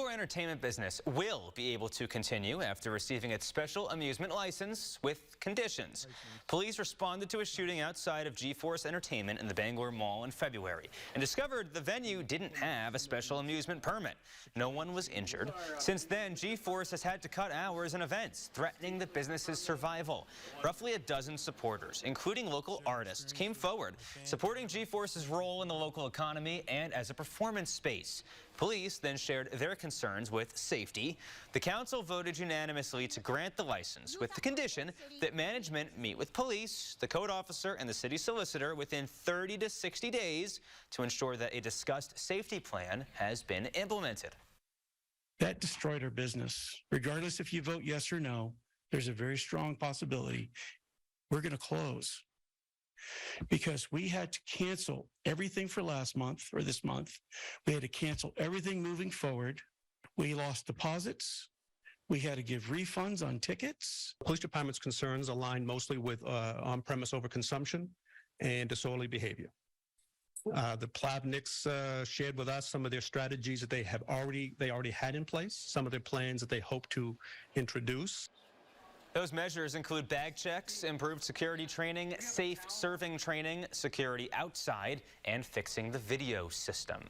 Bangor entertainment business will be able to continue after receiving its special amusement license with conditions. Police responded to a shooting outside of G-Force Entertainment in the Bangor Mall in February and discovered the venue didn't have a special amusement permit. No one was injured. Since then, G-Force has had to cut hours and events, threatening the business's survival. Roughly a dozen supporters, including local artists, came forward, supporting G-Force's role in the local economy and as a performance space. Police then shared their concerns with safety. The council voted unanimously to grant the license with the condition that management meet with police, the code officer, and the city solicitor within 30 to 60 days to ensure that a discussed safety plan has been implemented. That destroyed our business. Regardless if you vote yes or no, there's a very strong possibility we're going to close, because we had to cancel everything for last month or this month. We had to cancel everything moving forward. We lost deposits. We had to give refunds on tickets. Police department's concerns align mostly with on-premise overconsumption and disorderly behavior. The Plavniks shared with us some of their strategies that they already had in place, some of their plans that they hope to introduce. Those measures include bag checks, improved security training, safe serving training, security outside, and fixing the video system.